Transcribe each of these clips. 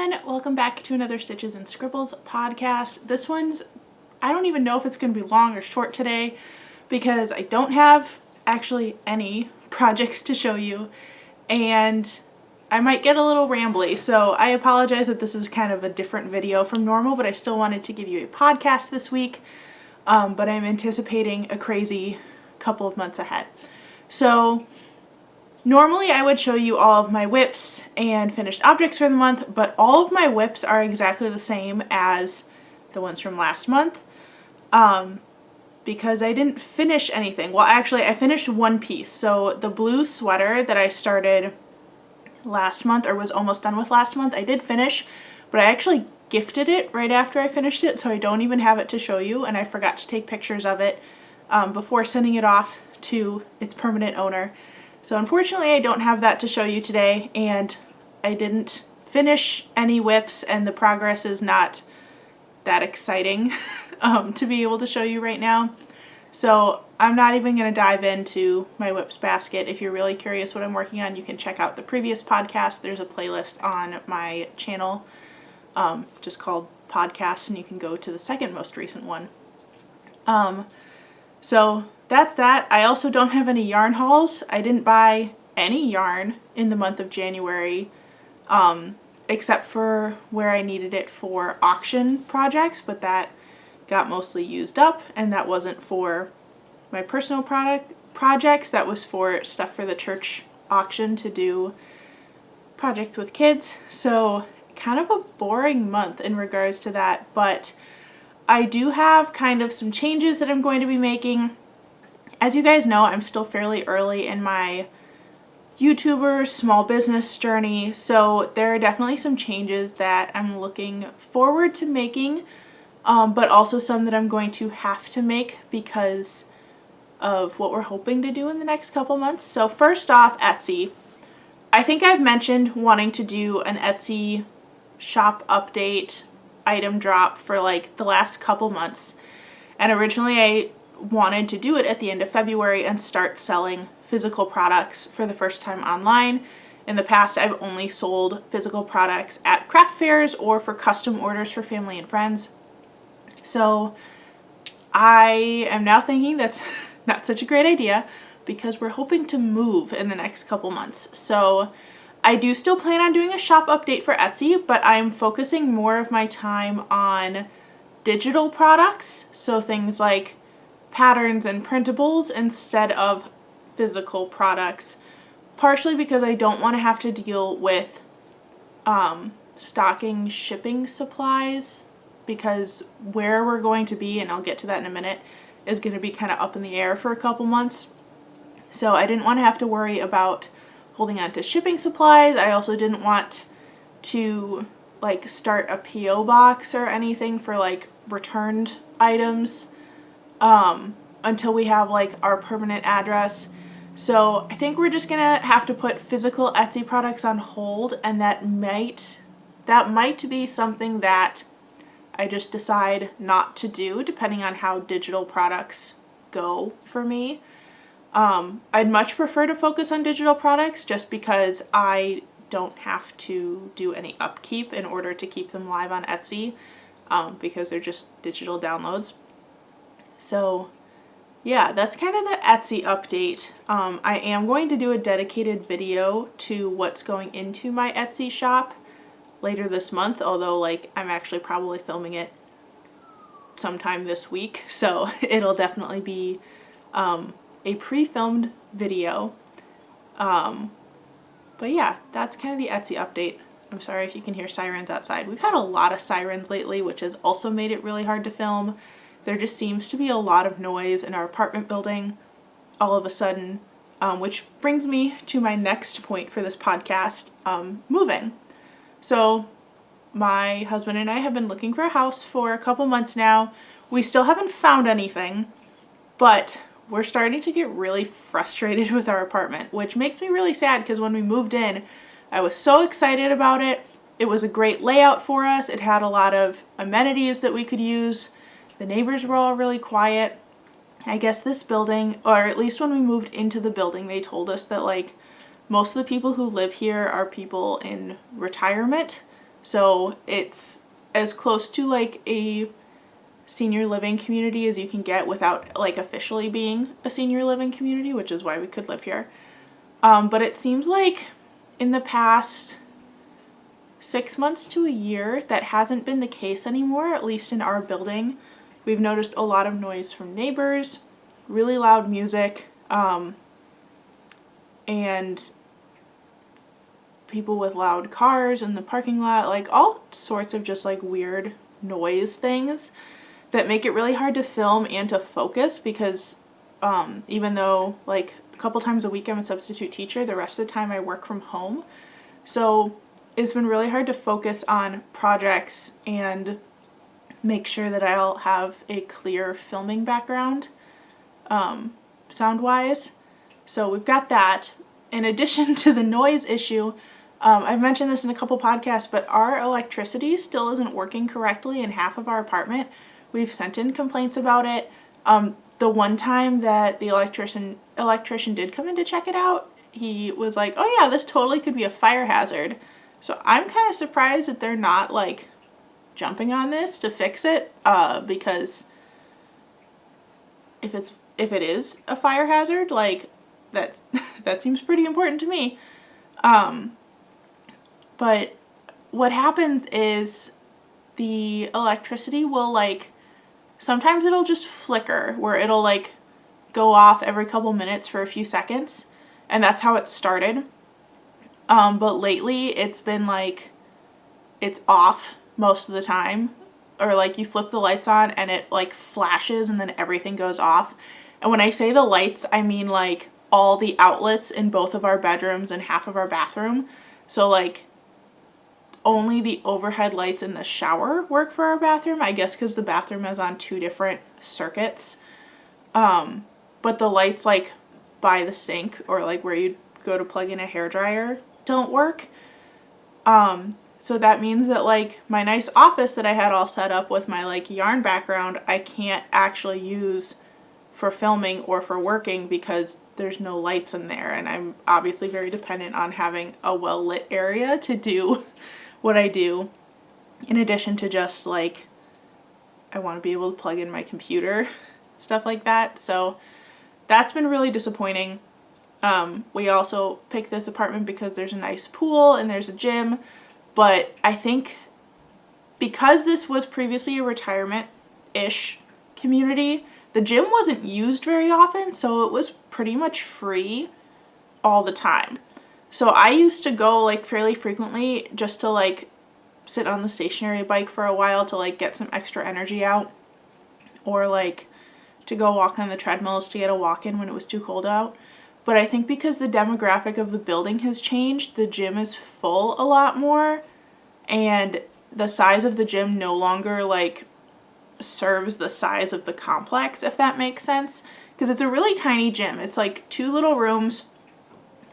everyone, welcome back to another Stitches and Scribbles podcast. This one's, I don't even know if it's going to be long or short today because I don't have actually any projects to show you and I might get a little rambly, so I apologize that this is kind of a different video from normal, but I still wanted to give you a podcast this week, but I'm anticipating a crazy couple of months ahead. So normally I would show you all of my whips and finished objects for the month, but all of my whips are exactly the same as the ones from last month because I didn't finish anything. Well, actually I finished one piece. So the blue sweater that I started last month or was almost done with last month, I did finish, but I actually gifted it right after I finished it, so I don't even have it to show you, and I forgot to take pictures of it before sending it off to its permanent owner. So unfortunately I don't have that to show you today, and I didn't finish any whips and the progress is not that exciting to be able to show you right now. So I'm not even going to dive into my whips basket. If you're really curious what I'm working on, you can check out the previous podcast. There's a playlist on my channel just called podcasts, and you can go to the second most recent one. So that's that. I also don't have any yarn hauls. I didn't buy any yarn in the month of January, except for where I needed it for auction projects, but that got mostly used up, and that wasn't for my personal projects. That was for stuff for the church auction to do projects with kids. So kind of a boring month in regards to that, but I do have kind of some changes that I'm going to be making. As you guys know, I'm still fairly early in my YouTuber small business journey, so there are definitely some changes that I'm looking forward to making, but also some that I'm going to have to make because of what we're hoping to do in the next couple months. So first off, Etsy. I think I've mentioned wanting to do an Etsy shop update item drop for like the last couple months, and originally I wanted to do it at the end of February and start selling physical products for the first time online. In the past, I've only sold physical products at craft fairs or for custom orders for family and friends. So I am now thinking that's not such a great idea because we're hoping to move in the next couple months. So I do still plan on doing a shop update for Etsy, but I'm focusing more of my time on digital products. So things like patterns and printables instead of physical products, partially because I don't want to have to deal with stocking shipping supplies, because where we're going to be, and I'll get to that in a minute, is going to be kind of up in the air for a couple months. So I didn't want to have to worry about holding on to shipping supplies. I also didn't want to like start a PO box or anything for like returned items until we have like our permanent address. So I think we're just gonna have to put physical Etsy products on hold, and that might be something that I just decide not to do depending on how digital products go for me. I'd much prefer to focus on digital products just because I don't have to do any upkeep in order to keep them live on Etsy, because they're just digital downloads. So yeah, that's kind of the Etsy update. I am going to do a dedicated video to what's going into my Etsy shop later this month, although like I'm actually probably filming it sometime this week, so it'll definitely be a pre-filmed video. But yeah, that's kind of the Etsy update. I'm sorry if you can hear sirens outside. We've had a lot of sirens lately, which has also made it really hard to film. There just seems to be a lot of noise in our apartment building all of a sudden, which brings me to my next point for this podcast, moving. So my husband and I have been looking for a house for a couple months now. We still haven't found anything, but we're starting to get really frustrated with our apartment, which makes me really sad because when we moved in, I was so excited about it. It was a great layout for us. It had a lot of amenities that we could use. The neighbors were all really quiet. I guess this building, or at least when we moved into the building, they told us that like most of the people who live here are people in retirement. So it's as close to like a senior living community as you can get without like officially being a senior living community, which is why we could live here. But it seems like in the past 6 months to a year, that hasn't been the case anymore, at least in our building. We've noticed a lot of noise from neighbors, really loud music, and people with loud cars in the parking lot, like all sorts of just like weird noise things that make it really hard to film and to focus because even though like a couple times a week I'm a substitute teacher, the rest of the time I work from home. So it's been really hard to focus on projects and make sure that I'll have a clear filming background sound-wise. So we've got that. In addition to the noise issue, I've mentioned this in a couple podcasts, but our electricity still isn't working correctly in half of our apartment. We've sent in complaints about it. The one time that the electrician did come in to check it out, he was like, oh yeah, this totally could be a fire hazard. So I'm kind of surprised that they're not like jumping on this to fix it, because if it is a fire hazard, like that seems pretty important to me. But what happens is the electricity will like, sometimes it'll just flicker where it'll like go off every couple minutes for a few seconds, and that's how it started. But lately it's been like it's off most of the time, or like you flip the lights on and it like flashes and then everything goes off. And when I say the lights, I mean like all the outlets in both of our bedrooms and half of our bathroom. So like only the overhead lights in the shower work for our bathroom, I guess because the bathroom is on 2 different circuits. But the lights like by the sink or like where you go to plug in a hairdryer don't work. So that means that like my nice office that I had all set up with my like yarn background, I can't actually use for filming or for working because there's no lights in there, and I'm obviously very dependent on having a well-lit area to do what I do, in addition to just like I want to be able to plug in my computer, stuff like that. So that's been really disappointing. We also picked this apartment because there's a nice pool and there's a gym, but I think because this was previously a retirement-ish community, the gym wasn't used very often, so it was pretty much free all the time. So I used to go like fairly frequently just to like sit on the stationary bike for a while to like get some extra energy out, or like to go walk on the treadmills to get a walk in when it was too cold out. But I think because the demographic of the building has changed, the gym is full a lot more, and the size of the gym no longer like serves the size of the complex, if that makes sense. Because it's a really tiny gym. It's like 2 little rooms.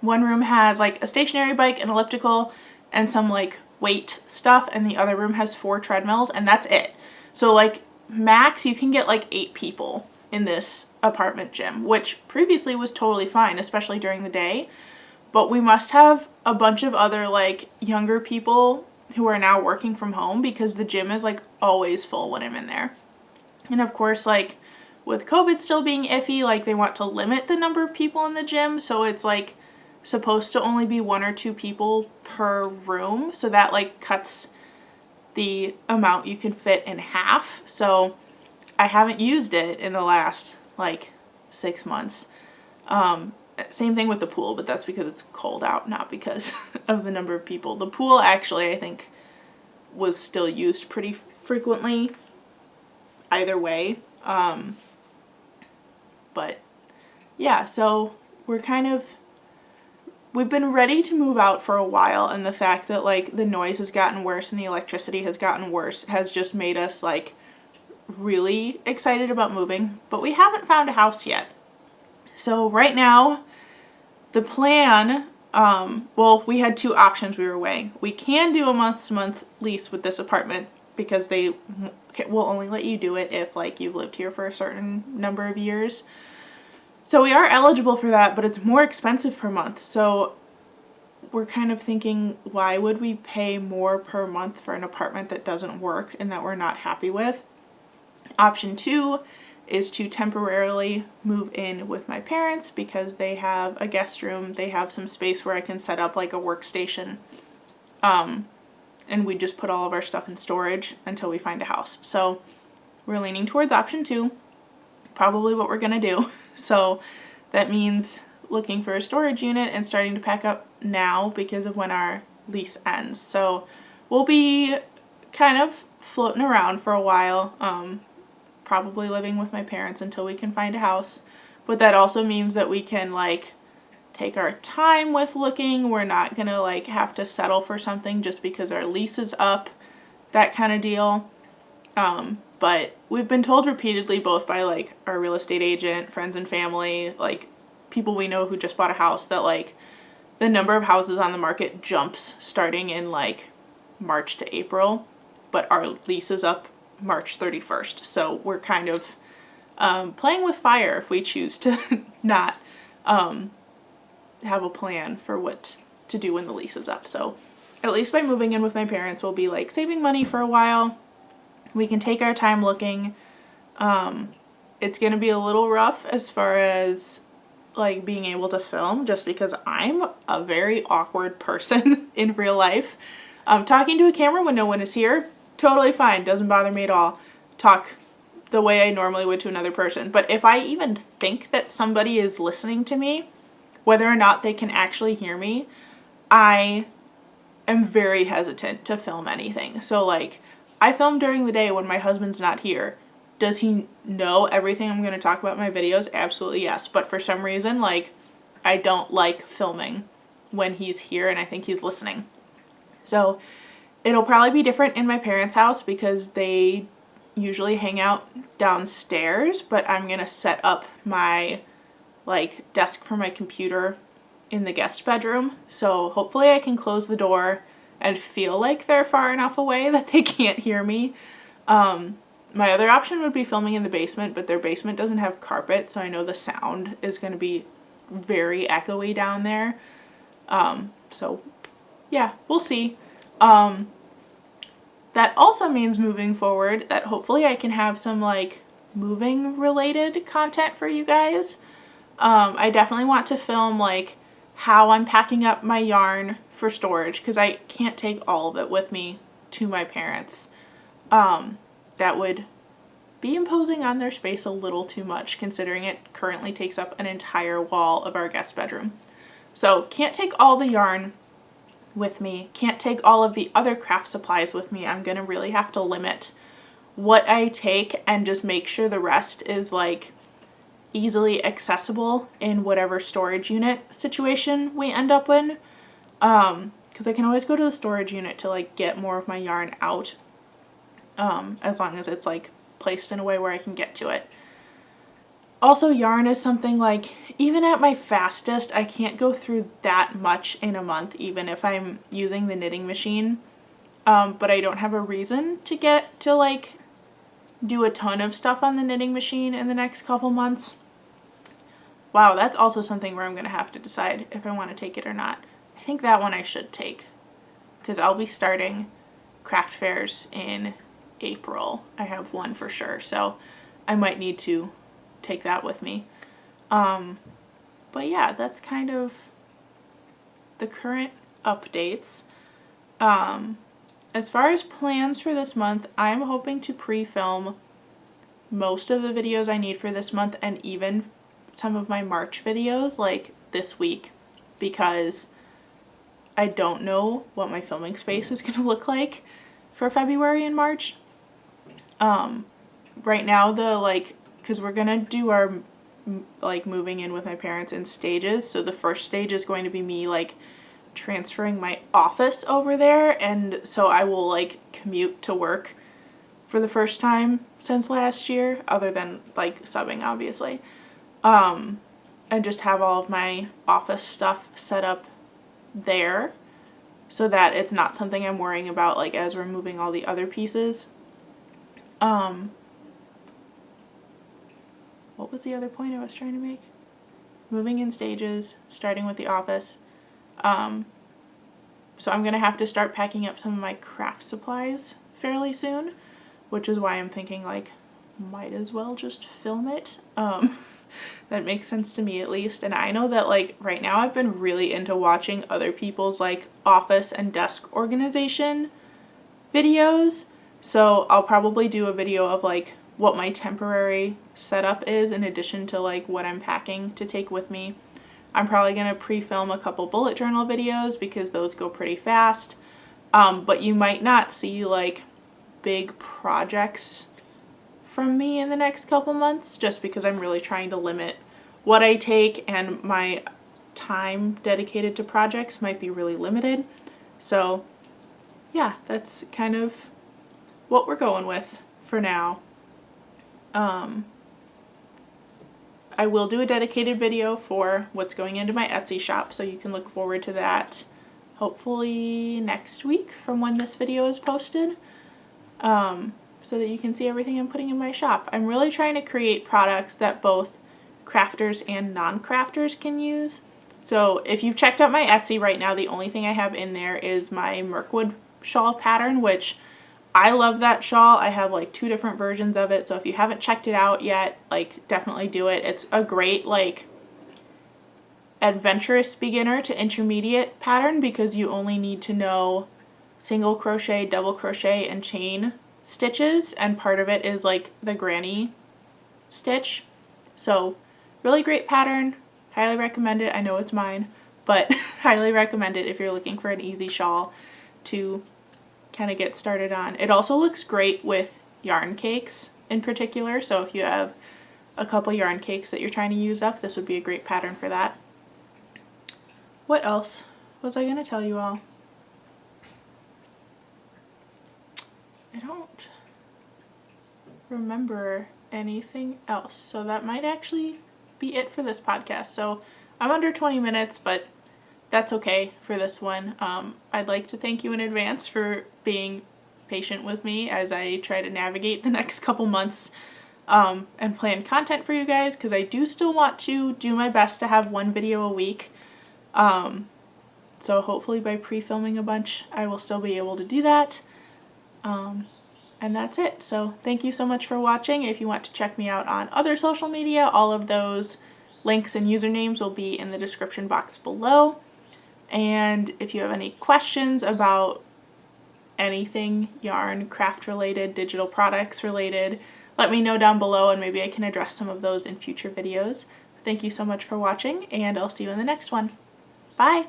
One room has like a stationary bike, an elliptical, and some like weight stuff, and the other room has 4 treadmills, and that's it. So like max you can get like 8 people in this apartment gym, which previously was totally fine, especially during the day. But we must have a bunch of other like younger people who are now working from home because the gym is like always full when I'm in there. And of course, like with COVID still being iffy, like they want to limit the number of people in the gym, so it's like supposed to only be 1 or 2 people per room, so that like cuts the amount you can fit in half. So I haven't used it in the last like 6 months. Same thing with the pool, but that's because it's cold out, not because of the number of people. The pool actually I think was still used pretty frequently either way. But yeah, so we've been ready to move out for a while, and the fact that like the noise has gotten worse and the electricity has gotten worse has just made us like really excited about moving, but we haven't found a house yet. So right now the plan, we had 2 options we were weighing. We can do a month-to-month lease with this apartment because they will only let you do it if like you've lived here for a certain number of years. So we are eligible for that, but it's more expensive per month. So we're kind of thinking, why would we pay more per month for an apartment that doesn't work and that we're not happy with? Option 2 is to temporarily move in with my parents because they have a guest room. They have some space where I can set up like a workstation. And we just put all of our stuff in storage until we find a house. So we're leaning towards option 2, probably what we're going to do. So that means looking for a storage unit and starting to pack up now because of when our lease ends. So we'll be kind of floating around for a while, probably living with my parents until we can find a house. But that also means that we can like take our time with looking. We're not gonna like have to settle for something just because our lease is up, that kind of deal. But we've been told repeatedly, both by like our real estate agent, friends and family, like people we know who just bought a house, that like the number of houses on the market jumps starting in like March to April, but our lease is up March 31st. So we're kind of playing with fire if we choose to not have a plan for what to do when the lease is up. So at least by moving in with my parents, we'll be like saving money for a while. We can take our time looking. It's going to be a little rough as far as like being able to film, just because I'm a very awkward person in real life. Talking to a camera when no one is here, totally fine. Doesn't bother me at all. Talk the way I normally would to another person. But if I even think that somebody is listening to me, whether or not they can actually hear me, I am very hesitant to film anything. So like, I film during the day when my husband's not here. Does he know everything I'm going to talk about in my videos? Absolutely yes. But for some reason, like, I don't like filming when he's here and I think he's listening. So it'll probably be different in my parents' house because they usually hang out downstairs, but I'm going to set up my like desk for my computer in the guest bedroom. So hopefully I can close the door and feel like they're far enough away that they can't hear me. My other option would be filming in the basement, but their basement doesn't have carpet, so I know the sound is going to be very echoey down there. So yeah, we'll see. That also means moving forward that hopefully I can have some like moving related content for you guys. I definitely want to film like how I'm packing up my yarn for storage because I can't take all of it with me to my parents. That would be imposing on their space a little too much considering it currently takes up an entire wall of our guest bedroom. So can't take all the yarn with me, can't take all of the other craft supplies with me. I'm gonna really have to limit what I take and just make sure the rest is like easily accessible in whatever storage unit situation we end up in. Because I can always go to the storage unit to like get more of my yarn out, as long as it's like placed in a way where I can get to it. Also, yarn is something like, even at my fastest, I can't go through that much in a month, even if I'm using the knitting machine. But I don't have a reason to get to like do a ton of stuff on the knitting machine in the next couple months. Wow, that's also something where I'm going to have to decide if I want to take it or not. I think that one I should take because I'll be starting craft fairs in April. I have one for sure, so I might need to take that with me. But yeah, that's kind of the current updates. As far as plans for this month, I'm hoping to pre-film most of the videos I need for this month and even some of my March videos like this week because I don't know what my filming space is going to look like for February and March. Right now, because we're going to do our like moving in with my parents in stages. So the first stage is going to be me like transferring my office over there, and so I will like commute to work for the first time since last year, other than like subbing obviously, and just have all of my office stuff set up there so that it's not something I'm worrying about like as we're moving all the other pieces. What was the other point I was trying to make? Moving in stages, starting with the office. So I'm going to have to start packing up some of my craft supplies fairly soon, which is why I'm thinking like might as well just film it. That makes sense to me at least. And I know that like right now I've been really into watching other people's like office and desk organization videos. So I'll probably do a video of like what my temporary setup is in addition to like what I'm packing to take with me. I'm probably going to pre-film a couple bullet journal videos because those go pretty fast. But you might not see like big projects from me in the next couple months just because I'm really trying to limit what I take, and my time dedicated to projects might be really limited. So yeah, that's kind of what we're going with for now. I will do a dedicated video for what's going into my Etsy shop, so you can look forward to that hopefully next week from when this video is posted, so that you can see everything I'm putting in my shop. I'm really trying to create products that both crafters and non-crafters can use. So if you've checked out my Etsy right now, the only thing I have in there is my Mirkwood shawl pattern, which I love that shawl. I have like 2 different versions of it, so if you haven't checked it out yet, like definitely do it. It's a great like adventurous beginner to intermediate pattern because you only need to know single crochet, double crochet, and chain stitches, and part of it is like the granny stitch. So really great pattern. Highly recommend it. I know it's mine, but highly recommend it if you're looking for an easy shawl to kind of get started on. It also looks great with yarn cakes in particular, so if you have a couple yarn cakes that you're trying to use up, this would be a great pattern for that. What else was I going to tell you all? I don't remember anything else, so that might actually be it for this podcast. So I'm under 20 minutes, but that's okay for this one. I'd like to thank you in advance for being patient with me as I try to navigate the next couple months and plan content for you guys, because I do still want to do my best to have 1 video a week. So hopefully by pre-filming a bunch, I will still be able to do that. And that's it. So thank you so much for watching. If you want to check me out on other social media, all of those links and usernames will be in the description box below. And if you have any questions about anything yarn, craft related, digital products related, let me know down below and maybe I can address some of those in future videos. Thank you so much for watching, and I'll see you in the next one. Bye!